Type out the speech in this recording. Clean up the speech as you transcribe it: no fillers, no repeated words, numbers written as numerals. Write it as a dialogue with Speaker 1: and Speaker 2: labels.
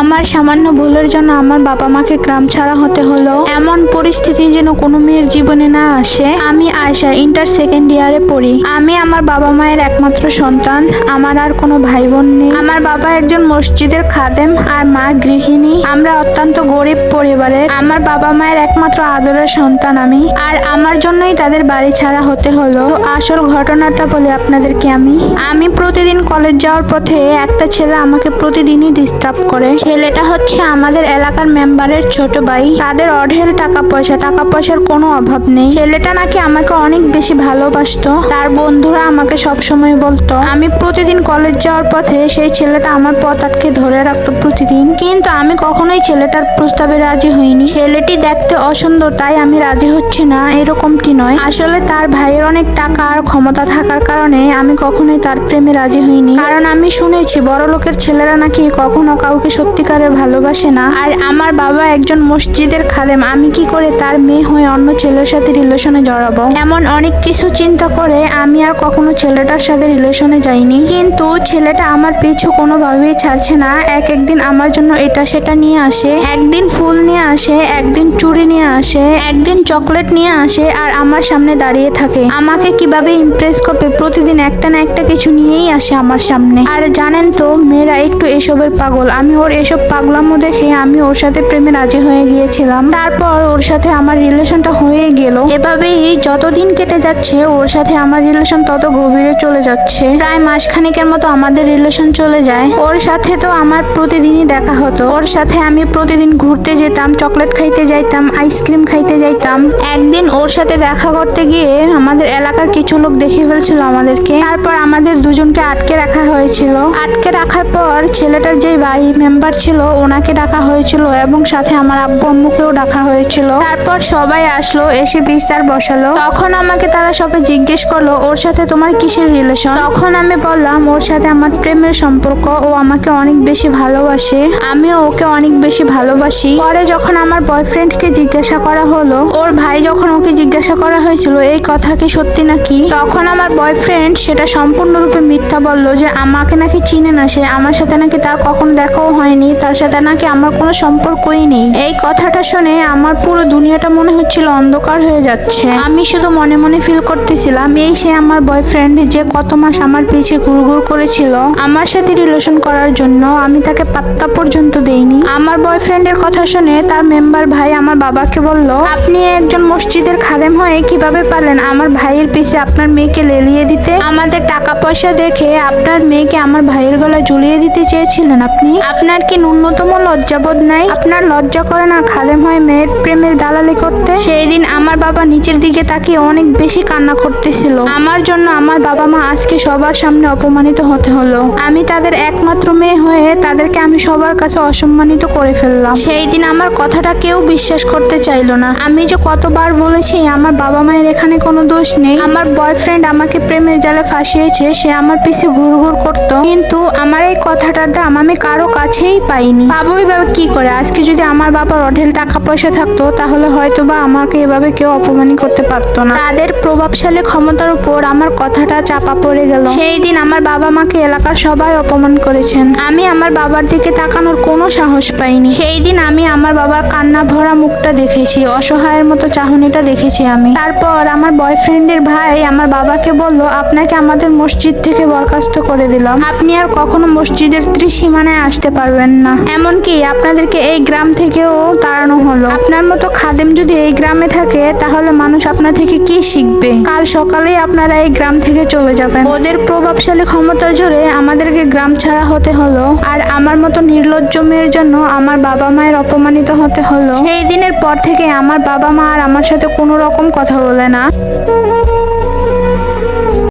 Speaker 1: আমার সামান্য ভুলের জন্য আমার বাবা মাকে গ্রাম ছাড়া হতে হলো। এমন পরিস্থিতি যেন কোনো মেয়ের জীবনে না আসে। আমি আয়শা, ইন্টার সেকেন্ড ইয়ারে পড়ি। আমি আমার বাবা মায়ের একমাত্র সন্তান। আমার আর কোনো ভাই বোন নেই। আমার বাবা একজন মসজিদের খাদেম আর মা গৃহিণী। আমরা অত্যন্ত গরিব পরিবারের। আমার বাবা মায়ের একমাত্র আদরের সন্তান আমি, আর আমার জন্যই তাদের বাড়ি ছাড়া হতে হলো। আসল ঘটনাটা বলি আপনাদেরকে। আমি প্রতিদিন কলেজ যাওয়ার পথে একটা ছেলে আমাকে প্রতিদিনই ডিস্টার্ব করে। ছেলেটা হচ্ছে আমাদের এলাকার মেম্বারের ছোট ভাই। তাদের অঢেল টাকা পয়সার কোনো অভাব নেই। ছেলেটা নাকি আমাকে অনেক বেশি ভালোবাসতো। তার বন্ধুরা আমাকে সবসময় বলতো। আমি প্রতিদিন কলেজ যাওয়ার পথে সেই ছেলেটা আমার পথ আটকে ধরে রাখতো প্রতিদিন, কিন্তু আমি কখনোই ছেলেটার প্রস্তাবে রাজি হইনি। ছেলেটি দেখতে অসুন্দর তাই আমি রাজি হচ্ছি না, এরকমটি নয়। আসলে তার ভাইয়ের অনেক টাকা আর ক্ষমতা থাকার কারণে আমি কখনোই তার প্রেমে রাজি হইনি। কারণ আমি শুনেছি বড় লোকের ছেলেরা নাকি কখনো কাউকে সত্যিকারের ভালোবাসে না। আর আমার বাবা একজন মসজিদের খাদেম। আমি কি করে তার মেয়ে হয়ে অন্য ছেলের সাথে রিলেশনে জড়াবো? এমন অনেক কিছু চিন্তা করে আমি আর কখনো ছেলেটার সাথে রিলেশনে যাইনি। কিন্তু ছেলেটা আমার পিছু কোনোভাবেই ছাড়ছে না। একদিন আমার জন্য এটা সেটা নিয়ে আসে। একদিন ফুল নিয়ে আসে, একদিন চুড়ি নিয়ে আসে, একদিন চকলেট নিয়ে আসে, আর আমার সামনে দাঁড়িয়ে থাকে। আমাকে কিভাবে ইমপ্রেস করবে প্রতিদিন একটা না একটা কিছু নিয়েই আসে আমার সামনে। আর জানেন তো, মেয়েরা একটু এসবের পাগল। আমি ওর এসব পাগলামো দেখে আমি ওর সাথে প্রেমে রাজি হয়ে গিয়েছিলাম। তারপর ওর সাথে আমার রিলেশনটা হয়ে গেল। এভাবেই যতদিন কেটে যাচ্ছে ওর সাথে আমার রিলেশন তত গভীরে চলে যাচ্ছে। প্রায় মাসখানেকের মতো আমাদের রিলেশন চলে যায়। ওর সাথে তো আমার প্রতিদিনই দেখা হতো। ওর সাথে আমি প্রতিদিন ঘুরতে যেতাম, চকলেট খাইতে যাইতাম, আইসক্রিম খাইতে যাইতাম। একদিন ওর সাথে দেখা করতে গিয়ে আমাদের এলাকার কিছু লোক দেখে ফেলছিল আমাদেরকে। তারপর আমাদের দুজনকে আটকে রাখা হয়েছিল। আটকে রাখার পর ছেলেটার যে ভাই মেম্বার ছিল ওনাকে ডাকা হয়েছিল এবং সাথে আমার আব্বু আম্মুকেও ডাকা হয়েছিল। তারপর সবাই আসলো, এসে বিচার বসালো। তখন আমাকে তারা সবাই জিজ্ঞেস করলো, ওর সাথে তোমার কিসের রিলেশন? তখন আমি বললাম, ওর সাথে আমার প্রেমের সম্পর্ক। ও আমাকে অনেক বেশি ভালোবাসে, আমিও ওকে অনেক বেশি ভালোবাসি। পরে যখন আমার বয়ফ্রেন্ডকে জিজ্ঞাসা করা হলো, ওর ভাই যখন ওকে জিজ্ঞাসা করা হয়েছিল এই কথা কি সত্যি নাকি, তখন আমার বয়ফ্রেন্ড সেটা সম্পূর্ণরূপে মিথ্যা বলল যে আমাকে নাকি চিনে না সে, আমার সাথে নাকি তার কখনো দেখাও হয়নি, তার সাথে নাকি আমার কোনো সম্পর্কই নেই। এই কথাটা শুনে আমার পুরো দুনিয়াটা মনে হচ্ছিল অন্ধকার হয়ে যাচ্ছে। আমি শুধু মনে মনে ফিল করতেছিলাম এই সে আমার বয়ফ্রেন্ড যে কত মাস আমার পিছে ঘুরঘুর করেছিল আমার সাথে রিলেশন করার জন্য। আমি তাকে পাত্তা পর্যন্ত দেইনি। আমার বয়ফ্রেন্ডের কথা শুনে তার মেম্বার ভাই আমার বাবাকে বলল, আপনি একজন মসজিদের খাদেম হয়ে কিভাবে পারলেন আমার ভাইয়ের পিছে আপনার মেয়েকে লেলিয়ে দিতে? আমাদের টাকা পয়সা দেখে আপনার মেয়েকে আমার ভাইয়ের গলায় ঝুলিয়ে দিতে চেয়েছিলেন আপনি? আপনার কি ন্যূনতম লজ্জাবোধ নাই? আপনার লজ্জা করে না খাদেম হয়ে মেয়ের প্রেমের দালালি করতে? সেই দিন আমার বাবা নিচের দিকে তাকিয়ে অনেক বেশি কান্না করতেছিল। আমার জন্য আমার বাবা মা আজকে সবার সামনে অপমানিত হতে হলো। আমি তাদের একমাত্র মেয়ে হয়ে তাদেরকে আমি সবার কাছে অসম্মানিত করে ফেললাম। সেই দিন আমার কথাটা কেউ বিশ্বাস করতে চাইলো না। আমি যে কতবার বলেছি আমার বাবা মায়ের এখানে কোনো দোষ নেই, আমার বয়ফ্রেন্ড আমাকে প্রেমের জালে ফাঁসিয়েছে, সে আমার পিছে ঘুরঘুর করতো, কিন্তু আমার এই কথাটার দাম আমি কারো কাছেই পাইনি। পাবোই বা কি করে? আজকে যদি আমার বাবার অঢেল টাকা পয়সা থাকতো তাহলে হয়তো বা আমাকে এভাবে কেউ অপমানই করতে পারতো না। তাদের প্রভাবশালী ক্ষমতার উপর আমার কথাটা চাপা পড়ে গেল। সেই দিন আমার বাবা মাকে এলাকার সবাই অপমান করেছেন। আমি আমার বাবার দিকে তাকানোর কোনো সাহস পাইনি। সেই দিন আমি আমার বাবার কান্না ভরা মুখটা দেখেছি, অসহায়ের মতো চাহনিটা দেখেছি আমি। তারপর আমার বয়ফ্রেন্ডের ভাই আমার বাবাকে বলল, আপনাকে আমাদের মসজিদ থেকে বরখাস্ত করে দিলাম, আপনি আর কখনো মসজিদের ত্রিসীমানায় আসতে পারবেন না, এমনকি আপনাদেরকে এই গ্রাম থেকেও তাড়ানো হলো। আপনার মতো খাদেম যদি এই গ্রামে থাকে তাহলে মানুষ আপনার থেকে কি শিখবে? কাল সকালেই আপনারা এই গ্রাম থেকে চলে যাবেন। ওদের প্রভাবশালী ক্ষমতার জোরে আমাদেরকে গ্রাম ছাড়া হতে হলো, আর আমার মতো নির্লজ্জ মেয়ের জন্য আমার বাবা মায়ের অপমানিত হতে হলো। সেই দিনের পর থেকে আমার বাবা মা আর আমার সাথে কোনো রকম কথা বলে না।